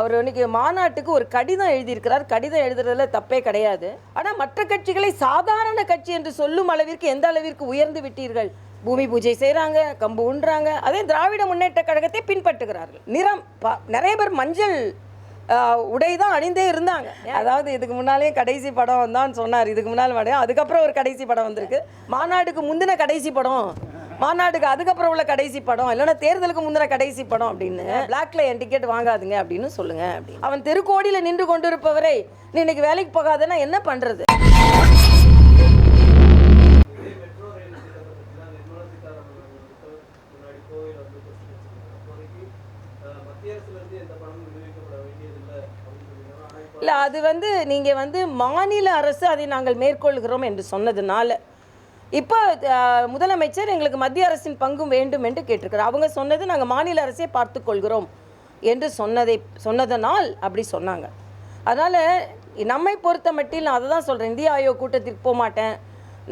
அவர் இன்னைக்கு மாநாட்டுக்கு ஒரு கடிதம் எழுதியிருக்கிறார். கடிதம் எழுதுறதுல தப்பே கிடையாது. ஆனால் மற்ற கட்சிகளை சாதாரண கட்சி என்று சொல்லும் அளவிற்கு எந்த அளவிற்கு உயர்ந்து விட்டீர்கள்? பூமி பூஜை செய்கிறாங்க, கம்பு உண்றாங்க, அதே திராவிட முன்னேற்ற கழகத்தை பின்பற்றுகிறார்கள். நிறம் நிறைய பேர் மஞ்சள் உடை தான் அணிந்தே இருந்தாங்க. அதாவது இதுக்கு முன்னாலே கடைசி படம் தான் சொன்னார். இதுக்கு முன்னால் அதுக்கப்புறம் ஒரு கடைசி படம் வந்திருக்கு. மாநாடுக்கு முந்தின கடைசி படம், மாநாட்டுக்கு அதுக்கப்புறம் உள்ள கடைசி படம், இல்லைன்னா தேர்தலுக்கு முந்தின கடைசி படம் அப்படின்னு பிளாக்ல என் டிக்கெட் வாங்காதுங்க அப்படின்னு சொல்லுங்க. அப்படி அவன் தெருக்கோடியில் நின்று கொண்டிருப்பவரை நீ இன்னைக்கு வேலைக்கு போகாதன்னா என்ன பண்றது? இல்லை, அது நீங்கள் மாநில அரசு அதை நாங்கள் மேற்கொள்கிறோம் என்று சொன்னதுனால இப்போ முதலமைச்சர் எங்களுக்கு மத்திய அரசின் பங்கும் வேண்டும் என்று கேட்டிருக்கிறார். அவங்க சொன்னது நாங்கள் மாநில அரசே பார்த்துக்கொள்கிறோம் என்று சொன்னதனால் அப்படி சொன்னாங்க. அதனால் நம்மை பொறுத்த மட்டில் நான் அதை தான் சொல்கிறேன், இந்திய ஆயோக் கூட்டத்திற்கு போக மாட்டேன்,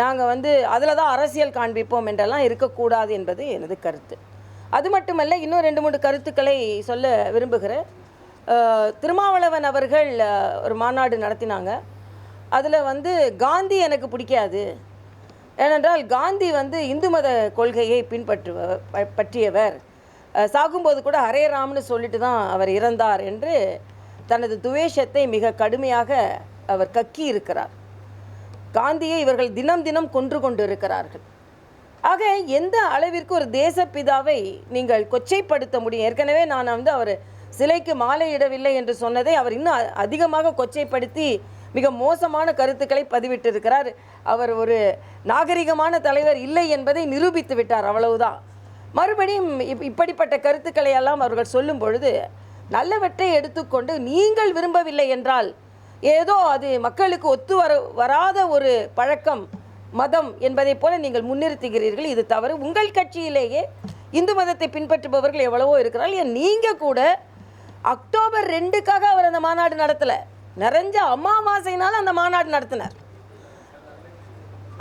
நாங்கள் அதில் தான் அரசியல் காண்பிப்போம் என்றெல்லாம் இருக்கக்கூடாது என்பது எனது கருத்து. அது மட்டுமல்ல, இன்னும் 2-3 கருத்துக்களை சொல்ல விரும்புகிறேன். திருமாவளவன் அவர்கள் ஒரு மாநாடு நடத்தினாங்க. அதில் காந்தி எனக்கு பிடிக்காது, ஏனென்றால் காந்தி இந்து மத கொள்கையை பற்றியவர், சாகும்போது கூட ஹரே ராம்னு சொல்லிட்டு தான் அவர் இறந்தார் என்று தனது துவேஷத்தை மிக கடுமையாக அவர் கக்கி இருக்கிறார். காந்தியை இவர்கள் தினம் தினம் கொன்று கொண்டு இருக்கிறார்கள். ஆக எந்த அளவிற்கு ஒரு தேசப்பிதாவை நீங்கள் கொச்சைப்படுத்த முடியும்? ஏற்கனவே நான் அவர் சிலைக்கு மாலையிடவில்லை என்று சொன்னதை அவர் இன்னும் அதிகமாக கொச்சைப்படுத்தி மிக மோசமான கருத்துக்களை பதிவிட்டிருக்கிறார். அவர் ஒரு நாகரிகமான தலைவர் இல்லை என்பதை நிரூபித்து விட்டார், அவ்வளவுதான். மறுபடியும் இப்படிப்பட்ட கருத்துக்களை எல்லாம் அவர்கள் சொல்லும் பொழுது நல்லவற்றை எடுத்துக்கொண்டு நீங்கள் விரும்பவில்லை என்றால் ஏதோ அது மக்களுக்கு வராத ஒரு பழக்கம், மதம் என்பதை போல நீங்கள் முன்னிறுத்துகிறீர்கள். இது தவறு. உங்கள் கட்சியிலேயே இந்து மதத்தை பின்பற்றுபவர்கள் எவ்வளவோ இருக்கிறார்கள். ஏன் நீங்கள் கூட அக்டோபர் 2க்காக அவர் அந்த மாநாடு நடத்தலை, நிறைஞ்ச அமாவாசைனால அந்த மாநாடு நடத்தினார்.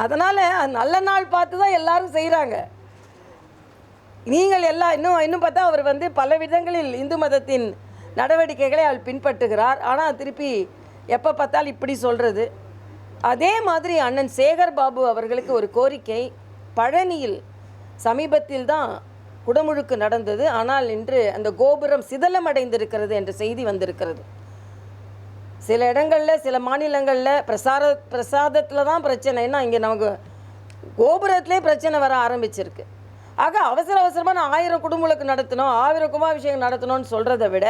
அதனால் நல்ல நாள் பார்த்து தான் எல்லாரும் செய்கிறாங்க. நீங்கள் எல்லாம் இன்னும் பார்த்தா அவர் பல விதங்களில் இந்து மதத்தின் நடவடிக்கைகளை அவர் பின்பற்றுகிறார். ஆனால் திருப்பி எப்போ பார்த்தாலும் இப்படி சொல்கிறது. அதே மாதிரி அண்ணன் சேகர் பாபு அவர்களுக்கு ஒரு கோரிக்கை. பழனியில் சமீபத்தில் தான் குடமுழுக்கு நடந்தது. ஆனால் இன்று அந்த கோபுரம் சிதலமடைந்திருக்கிறது என்ற செய்தி வந்திருக்கிறது. சில இடங்களில் சில மாநிலங்களில் பிரசாதத்தில் தான் பிரச்சனைன்னா இங்கே நமக்கு கோபுரத்திலே பிரச்சனை வர ஆரம்பிச்சிருக்கு. ஆக அவசரமாக 1000 குடமுழுக்கு நடத்தணும், 1000 கும்பாபிஷேகம் நடத்தணும்னு சொல்கிறத விட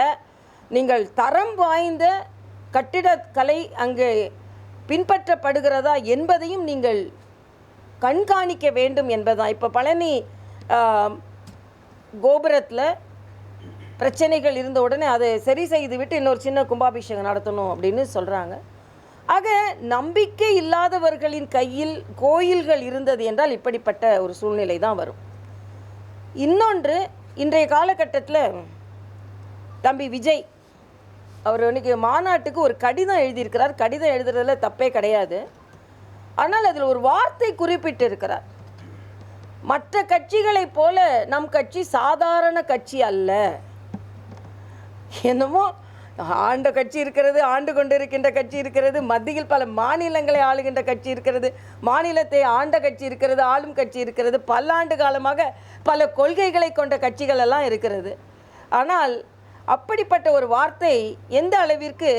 நீங்கள் தரம் வாய்ந்த கட்டிடக்கலை அங்கே பின்பற்றப்படுகிறதா என்பதையும் நீங்கள் கண்காணிக்க வேண்டும் என்பதுதான். இப்போ பழனி கோபுரத்தில் பிரச்சனைகள் இருந்த உடனே அதை சரி செய்து விட்டு இன்னொரு சின்ன கும்பாபிஷேகம் நடத்தணும் அப்படின்னு சொல்கிறாங்க. ஆக நம்பிக்கை இல்லாதவர்களின் கையில் கோயில்கள் இருந்தது என்றால் இப்படிப்பட்ட ஒரு சூழ்நிலை தான் வரும். இன்னொன்று, இன்றைய காலகட்டத்தில் தம்பி விஜய் அவர் இன்னைக்கு மாநாட்டுக்கு ஒரு கடிதம் எழுதியிருக்கிறார். கடிதம் எழுதுறதுல தப்பே கிடையாது. ஆனால் அதில் ஒரு வார்த்தை குறிப்பிட்டு இருக்கிறார். மற்ற கட்சிகளைப் போல நம் கட்சி சாதாரண கட்சி அல்ல. என்னமோ ஆண்ட கட்சி இருக்கிறது, ஆண்டு கொண்டு இருக்கின்ற கட்சி இருக்கிறது, மத்தியில் பல மாநிலங்களை ஆளுகின்ற கட்சி இருக்கிறது, மாநிலத்தை ஆண்ட கட்சி இருக்கிறது, ஆளும் கட்சி இருக்கிறது, பல்லாண்டு காலமாக பல கொள்கைகளை கொண்ட கட்சிகள் எல்லாம் இருக்கிறது. ஆனால் அப்படிப்பட்ட ஒரு வார்த்தை எந்த அளவிற்கு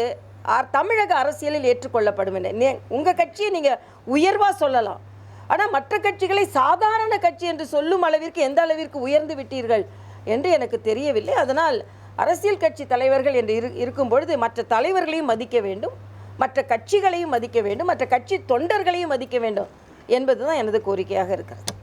தமிழக அரசியலில் ஏற்றுக்கொள்ளப்படும் என்று உங்கள் கட்சியை நீங்கள் உயர்வாக சொல்லலாம். ஆனால் மற்ற கட்சிகளை சாதாரண கட்சி என்று சொல்லும் அளவிற்கு எந்த அளவிற்கு உயர்ந்து விட்டீர்கள் என்று எனக்கு தெரியவில்லை. அதனால் அரசியல் கட்சி தலைவர்கள் என்று இருக்கும் பொழுது மற்ற தலைவர்களையும் மதிக்க வேண்டும், மற்ற கட்சிகளையும் மதிக்க வேண்டும், மற்ற கட்சி தொண்டர்களையும் மதிக்க வேண்டும் என்பது தான் எனது கோரிக்கையாக இருக்கிறது.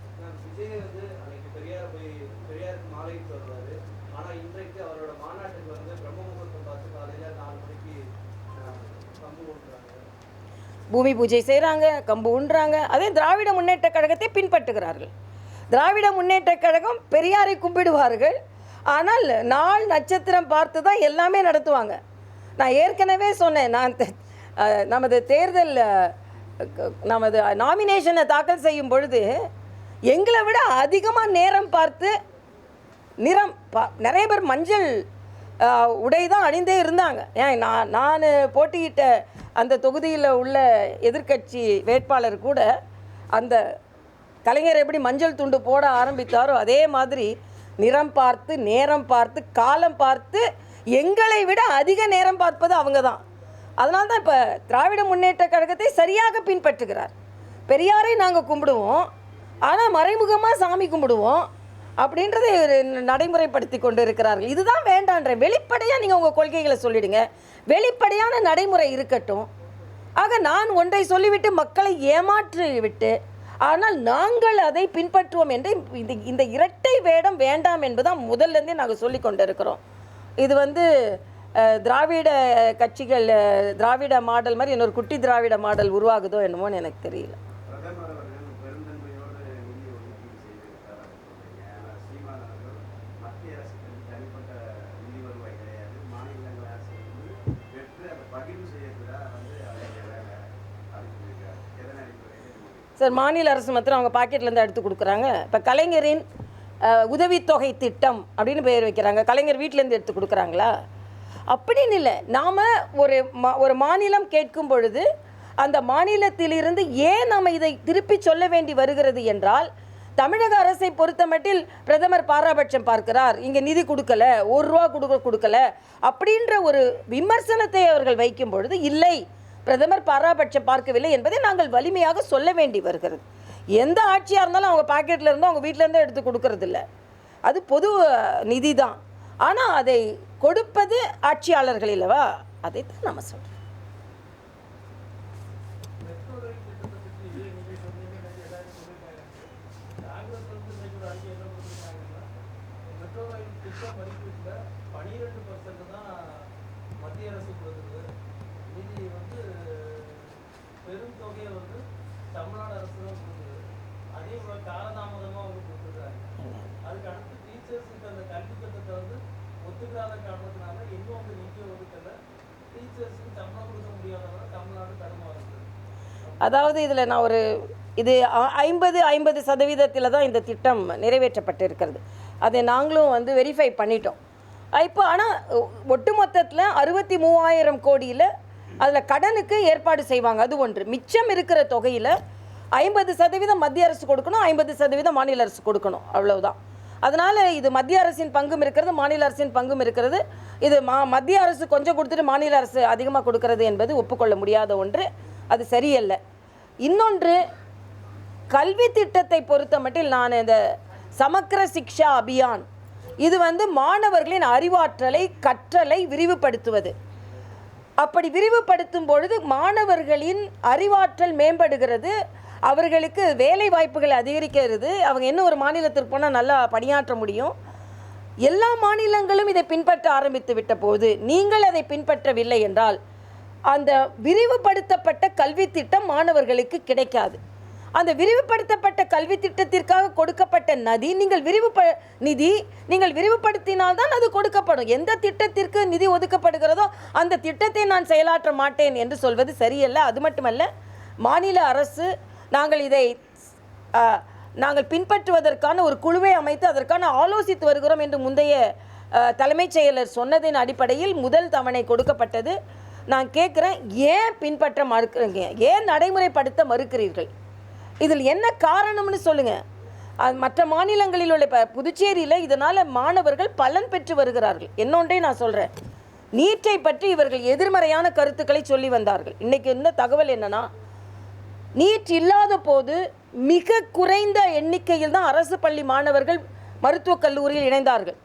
பூமி பூஜை செய்கிறாங்க, கம்பு உண்றாங்க, அதே திராவிட முன்னேற்ற கழகத்தை பின்பற்றுகிறார்கள். திராவிட முன்னேற்ற கழகம் பெரியாரை கும்பிடுவார்கள். ஆனால் நாள் நட்சத்திரம் பார்த்து தான் எல்லாமே நடத்துவாங்க. நான் ஏற்கனவே சொன்னேன், நமது தேர்தல் நமது நாமினேஷனை தாக்கல் செய்யும் பொழுது எங்களை விட அதிகமாக நேரம் பார்த்து நிறைய பேர் மஞ்சள் உடை தான் அணிந்தே இருந்தாங்க. ஏன் நான் போட்டியிட்ட அந்த தொகுதியில் உள்ள எதிர்க்கட்சி வேட்பாளர் கூட அந்த கலைஞர் எப்படி மஞ்சள் துண்டு போட ஆரம்பித்தாரோ அதே மாதிரி நிறம் பார்த்து, நேரம் பார்த்து, காலம் பார்த்து, எங்களை விட அதிக நேரம் பார்ப்பது அவங்க தான். அதனால தான் இப்போ திராவிட முன்னேற்ற கழகத்தை சரியாக பின்பற்றுகிறார். பெரியாரை நாங்கள் கும்பிடுவோம், ஆனால் மறைமுகமாக சாமி கும்பிடுவோம் அப்படின்றதை நடைமுறைப்படுத்தி கொண்டு இருக்கிறார்கள். இதுதான் வேண்டான்ற. வெளிப்படையாக நீங்கள் உங்கள் கொள்கைகளை சொல்லிடுங்க, வெளிப்படையான நடைமுறை இருக்கட்டும். ஆக நான் ஒன்றை சொல்லிவிட்டு மக்களை ஏமாற்றி விட்டு ஆனால் நாங்கள் அதை பின்பற்றுவோம் என்று இந்த இரட்டை வேடம் வேண்டாம் என்பதுதான் முதல்லேருந்தே நாங்கள் சொல்லி கொண்டு இருக்கிறோம். இது திராவிட கட்சிகள் திராவிட மாடல் மாதிரி இன்னொரு குட்டி திராவிட மாடல் உருவாகுதோ என்னமோன்னு எனக்கு தெரியல. சார், மாநில அரசு மாத்திரம் அவங்க பாக்கெட்லேருந்து எடுத்து கொடுக்குறாங்க. இப்போ கலைஞரின் உதவித்தொகை திட்டம் அப்படின்னு பெயர் வைக்கிறாங்க. கலைஞர் வீட்டிலேருந்து எடுத்து கொடுக்குறாங்களா? அப்படின்னு இல்லை. நாம் ஒரு மாநிலம் கேட்கும் பொழுது அந்த மாநிலத்திலிருந்து ஏன் நாம் இதை திருப்பி சொல்ல வேண்டி வருகிறது என்றால், தமிழக அரசை பொறுத்த மட்டில் பிரதமர் பாராபட்சம் பார்க்கிறார், இங்கே நிதி கொடுக்கல, ₹1 கொடுக்கல அப்படின்ற ஒரு விமர்சனத்தை அவர்கள் வைக்கும் பொழுது, இல்லை பிரதமர் பாராபட்சம் பார்க்கவில்லை என்பதை நாங்கள் வலிமையாக சொல்ல வேண்டி வருகிறது. எந்த ஆட்சியாக இருந்தாலும் அவங்க பாக்கெட்டில் இருந்தோ அவங்க வீட்டிலேருந்தோ எடுத்து கொடுக்கறதில்ல, அது பொது நிதி தான். ஆனால் அதை கொடுப்பது ஆட்சியாளர்கள் இல்லவா, அதைத்தான் நம்ம சொல்கிறோம். அதாவது இதில் நான் இது 50% தான் இந்த திட்டம் நிறைவேற்றப்பட்டு இருக்கிறது. அதை நாங்களும் வெரிஃபை பண்ணிட்டோம் இப்போ. ஆனால் ஒட்டுமொத்தத்தில் 63,000 கோடியில் அதில் கடனுக்கு ஏற்பாடு செய்வாங்க, அது ஒன்று. மிச்சம் இருக்கிற தொகையில் 50% மத்திய அரசு கொடுக்கணும், 50% மாநில அரசு கொடுக்கணும், அவ்வளவுதான். அதனால் இது மத்திய அரசின் பங்கும் இருக்கிறது, மாநில அரசின் பங்கும் இருக்கிறது. இது மத்திய அரசு கொஞ்சம் கொடுத்துட்டு மாநில அரசு அதிகமாக கொடுக்கறது என்பது ஒப்புக்கொள்ள முடியாத ஒன்று, அது சரியல்ல. இன்னொன்று, கல்வி திட்டத்தை பொறுத்த மட்டில் நான் இந்த சமக்கிர சிக்ஷா அபியான் இது மாணவர்களின் அறிவாற்றலை, கற்றலை விரிவுபடுத்துவது. அப்படி விரிவுபடுத்தும் பொழுது மாணவர்களின் அறிவாற்றல் மேம்படுகிறது, அவர்களுக்கு வேலை வாய்ப்புகள் அதிகரிக்கிறது, அவங்க இன்னும் ஒரு மாநிலத்திற்கு போனால் நல்லா பணியாற்ற முடியும். எல்லா மாநிலங்களும் இதை பின்பற்ற ஆரம்பித்து விட்ட போது நீங்கள் அதை பின்பற்றவில்லை என்றால் அந்த விரிவுபடுத்தப்பட்ட கல்வி திட்டம் மாணவர்களுக்கு கிடைக்காது. அந்த விரிவுபடுத்தப்பட்ட கல்வி திட்டத்திற்காக கொடுக்கப்பட்ட நிதி நீங்கள் விரிவுபடுத்தினால்தான் அது கொடுக்கப்படும். எந்த திட்டத்திற்கு நிதி ஒதுக்கப்படுகிறதோ அந்த திட்டத்தை நான் செயலாற்ற மாட்டேன் என்று சொல்வது சரியல்ல. அது மட்டுமல்ல, மாநில அரசு நாங்கள் பின்பற்றுவதற்கான ஒரு குழுவை அமைத்து அதற்கான ஆலோசித்து வருகிறோம் என்று முந்தைய தலைமைச் செயலர் சொன்னதின் அடிப்படையில் முதல் தவணை கொடுக்கப்பட்டது. நான் கேட்குறேன், ஏன் பின்பற்ற மறுக்கிறீங்க? ஏன் நடைமுறைப்படுத்த மறுக்கிறீர்கள்? இதில் என்ன காரணம்னு சொல்லுங்கள். மற்ற மாநிலங்களில் உள்ள புதுச்சேரியில் இதனால் மாணவர்கள் பலன் பெற்று வருகிறார்கள். என்னொன்றே நான் சொல்கிறேன், நீட்டை பற்றி இவர்கள் எதிர்மறையான கருத்துக்களை சொல்லி வந்தார்கள். இன்றைக்கி என்ன தகவல் என்னன்னா, நீட் இல்லாத போது மிக குறைந்த எண்ணிக்கையில் தான் அரசு பள்ளி மாணவர்கள் மருத்துவக் கல்லூரியில் இணைந்தார்கள்.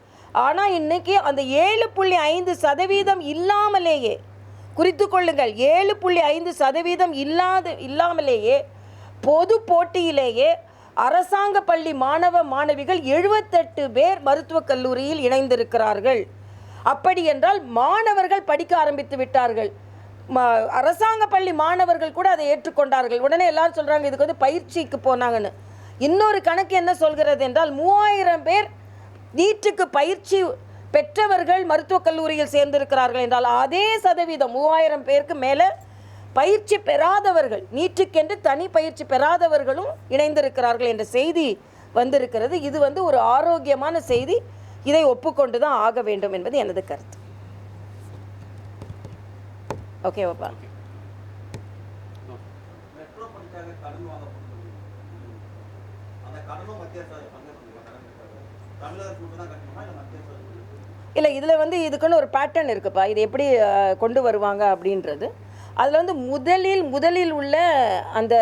ஆனால் இன்றைக்கி அந்த 7.5% இல்லாமலேயே, குறித்து கொள்ளுங்கள், 7.5% இல்லாமலேயே பொது போட்டியிலேயே அரசாங்க பள்ளி மாணவிகள் 78 பேர் மருத்துவக் கல்லூரியில் இணைந்திருக்கிறார்கள். அப்படி என்றால் மாணவர்கள் படிக்க ஆரம்பித்து விட்டார்கள். அரசாங்க பள்ளி மாணவர்கள் கூட அதை ஏற்றுக்கொண்டார்கள். உடனே எல்லாரும் சொல்கிறாங்க இதுக்கு பயிற்சிக்கு போனாங்கன்னு. இன்னொரு கணக்கு என்ன சொல்கிறது என்றால் 3000 பேர் நீட்டுக்கு பயிற்சி பெற்றவர்கள் மருத்துவக் கல்லூரியில் சேர்ந்திருக்கிறார்கள் என்றால் அதே சதவீதம் 3000 பேருக்கு மேலே பயிற்சி பெறாதவர்கள், நீட்டுக்கென்று தனி பயிற்சி பெறாதவர்களும் இணைந்திருக்கிறார்கள் என்ற செய்தி வந்திருக்கிறது. இது ஒரு ஆரோக்கியமான செய்தி. இதை ஒப்புக்கொண்டு தான் ஆக வேண்டும் என்பது எனது கருத்து. ஓகேவாப்பா? இல்லை, இதில் வந்து இதுக்குன்னு ஒரு பேட்டர்ன் இருக்குப்பா. இது எப்படி கொண்டு வருவாங்க அப்படின்றது. அதில் வந்து முதலில் உள்ள அந்த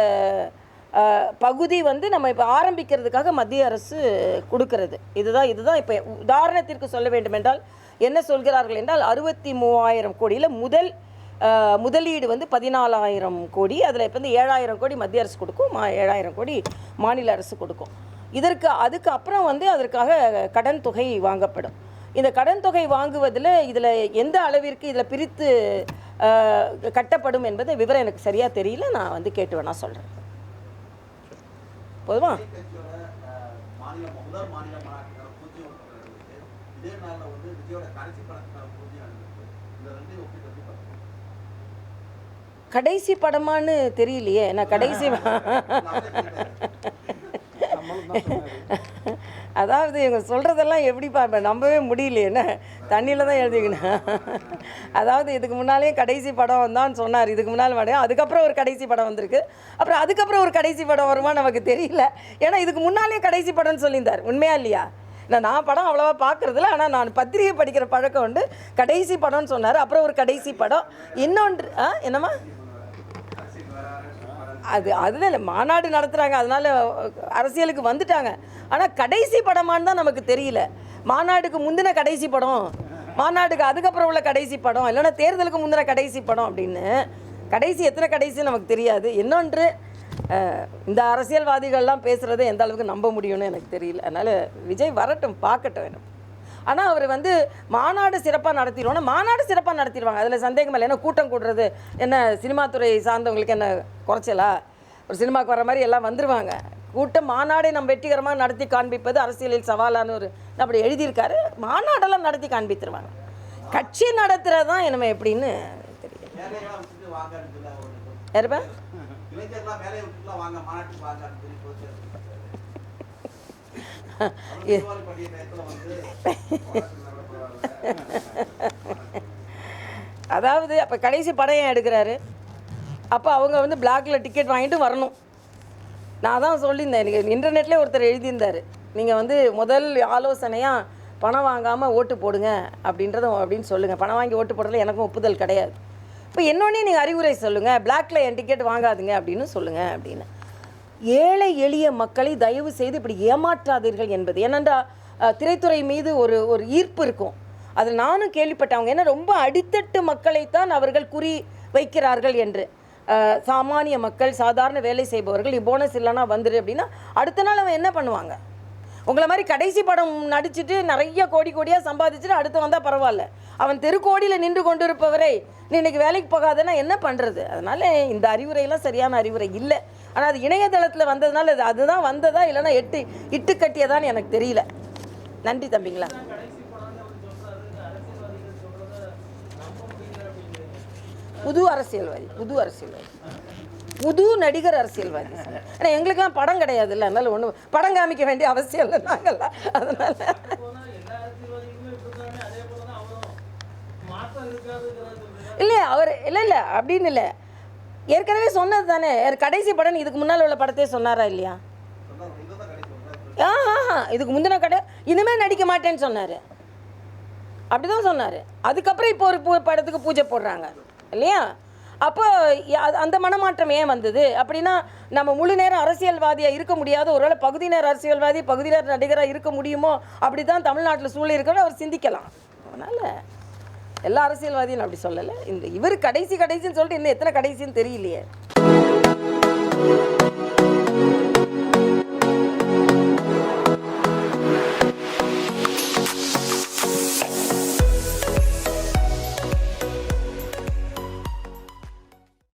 பகுதி வந்து நம்ம இப்போ ஆரம்பிக்கிறதுக்காக மத்திய அரசு கொடுக்கறது. இதுதான் இப்போ உதாரணத்திற்கு சொல்ல வேண்டும் என்றால் என்ன சொல்கிறார்கள் என்றால் 63,000 கோடியில் முதலீடு வந்து 14,000 கோடி. அதில் இப்போ வந்து 7,000 கோடி மத்திய அரசு கொடுக்கும், 7,000 கோடி மாநில அரசு கொடுக்கும். அதுக்கு அப்புறம் வந்து அதற்காக கடன் தொகை வாங்கப்படும். இந்த கடன் தொகை வாங்குவதில் இதில் எந்த அளவிற்கு இதில் பிரித்து கட்டப்படும் என்பது விவரம் எனக்கு சரியாக தெரியல. நான் வந்து கேட்டு வேணா சொல்கிறேன். போதுமா? கடைசி படமானு தெரியலையே. நான் கடைசி அதாவது இவங்க சொல்கிறதெல்லாம் எப்படிப்பா இப்போ நம்பவே முடியலையே. என்ன தண்ணியில் தான் எழுதிக்கணும். அதாவது இதுக்கு முன்னாலே கடைசி படம் தான் சொன்னார். இதுக்கு முன்னால் அதுக்கப்புறம் ஒரு கடைசி படம் வந்திருக்கு. அப்புறம் அதுக்கப்புறம் ஒரு கடைசி படம் வருமா நமக்கு தெரியல. ஏன்னா இதுக்கு முன்னாலே கடைசி படம்னு சொல்லியிருந்தார். உண்மையா இல்லையா? நான் படம் அவ்வளோவா பார்க்குறதில்ல. ஆனால் நான் பத்திரிகை படிக்கிற பழக்கம் உண்டு. கடைசி படம்னு சொன்னார். அப்புறம் ஒரு கடைசி படம். இன்னொன்று என்னம்மா அதுதான் இல்லை, மாநாடு நடத்துகிறாங்க, அதனால் அரசியலுக்கு வந்துட்டாங்க. ஆனால் கடைசி படமானு தான் நமக்கு தெரியல. மாநாடுக்கு முந்தின கடைசி படம், மாநாடுக்கு அதுக்கப்புறம் உள்ள கடைசி படம், இல்லைன்னா தேர்தலுக்கு முந்தின கடைசி படம் அப்படின்னு கடைசி எத்தனை கடைசின்னு நமக்கு தெரியாது. இன்னொன்று இந்த அரசியல்வாதிகள்லாம் பேசுகிறத எந்த அளவுக்கு நம்ப முடியும்னு எனக்கு தெரியல. அதனால் விஜய் வரட்டும், பார்க்கட்டும் வேணும். ஆனால் அவர் வந்து மாநாடு சிறப்பாக நடத்திடுவோன்னா மாநாடு சிறப்பாக நடத்திடுவாங்க, அதில் சந்தேகம் இல்லை. ஏன்னா கூட்டம் கூடுறது என்ன சினிமாத்துறை சார்ந்தவங்களுக்கு என்ன குறைச்சலா? ஒரு சினிமாவுக்கு வர மாதிரி எல்லாம் வந்துடுவாங்க. கூட்டம் மாநாடை நம்ம வெற்றிகரமாக நடத்தி காண்பிப்பது அரசியலில் சவாலான ஒரு அப்படி எழுதியிருக்காரு. மாநாடெல்லாம் நடத்தி காண்பித்துருவாங்க. கட்சி நடத்துகிறது தான் என்னமே எப்படின்னு தெரியும். யாருப்பா? அதாவது அப்போ கடைசி படம் ஏன் எடுக்கிறாரு? அப்போ அவங்க வந்து பிளாக்ல டிக்கெட் வாங்கிட்டு வரணும். நான் தான் சொல்லியிருந்தேன், எனக்கு இன்டர்நெட்லேயே ஒருத்தர் எழுதியிருந்தார், நீங்கள் வந்து முதல் ஆலோசனையாக பணம் வாங்காமல் ஓட்டு போடுங்க அப்படின்னு சொல்லுங்கள். பணம் வாங்கி ஓட்டு போடுறதுல எனக்கும் ஒப்புதல் கிடையாது. இப்போ என்னொன்னே நீங்கள் அறிவுரை சொல்லுங்கள், பிளாக்ல என் டிக்கெட் வாங்காதுங்க அப்படின்னு சொல்லுங்கள் அப்படின்னு. ஏழை எளிய மக்களை தயவு செய்து இப்படி ஏமாற்றாதீர்கள் என்பது. ஏனென்றால் திரைத்துறை மீது ஒரு ஈர்ப்பு இருக்கும். அதில் நானும் கேள்விப்பட்டவங்க என்ன ரொம்ப அடித்தட்டு மக்களைத்தான் அவர்கள் குறி வைக்கிறார்கள் என்று. சாமானிய மக்கள், சாதாரண வேலை செய்பவர்கள், போனஸ் இல்லைன்னா வந்துடு அப்படின்னா அடுத்த நாள் அவன் என்ன பண்ணுவாங்க? உங்களை மாதிரி கடைசி படம் நடிச்சுட்டு நிறைய கோடியாக சம்பாதிச்சுட்டு அடுத்து வந்தால் பரவாயில்ல. அவன் தெருக்கோடியில் நின்று கொண்டு இருப்பவரை நீ இன்னைக்கு வேலைக்கு போகாதன்னா என்ன பண்ணுறது? அதனால் இந்த அறிவுரையெல்லாம் சரியான அறிவுரை இல்லை. ஆனால் அது இணையதளத்தில் வந்ததுனால அதுதான் வந்ததா இல்லைன்னா இட்டு கட்டியதான்னு எனக்கு தெரியல. நன்றி தம்பிங்களா. புது அரசியல்வாதி புது நடிகர் அரசியல்வாதி. ஆனால் எங்களுக்கெல்லாம் படம் கிடையாது இல்லை, அதனால் ஒன்றும் படம் காமிக்க வேண்டிய அவசியம் இல்லை நாங்கள்லாம். அதனால் இல்லை அவர் இல்லை அப்படின்னு இல்லை, ஏற்கனவே சொன்னது தானே. கடைசி படம் இதுக்கு முன்னால் உள்ள படத்தையே சொன்னாரா இல்லையா? இதுக்கு முந்தின இனிமேல் நடிக்க மாட்டேன்னு சொன்னார். அப்படிதான் சொன்னார். அதுக்கப்புறம் இப்போ ஒரு படத்துக்கு பூஜை போடுறாங்க இல்லையா? அப்போ அந்த மனமாற்றம் ஏன் வந்தது அப்படின்னா, நம்ம முழு நேரம் அரசியல்வாதியாக இருக்க முடியாத, ஒருவேளை பகுதி நேர அரசியல்வாதி பகுதி நேர நடிகராக இருக்க முடியுமோ அப்படி தான் தமிழ்நாட்டில் சூழல் இருக்கிறத அவர் சிந்திக்கலாம். அதனால் எல்லா அரசியல்வாதியும் அப்படி சொல்லலை. இவர் கடைசின்னு சொல்லிட்டு இன்னும் எத்தனை கடைசின்னு தெரியலையே.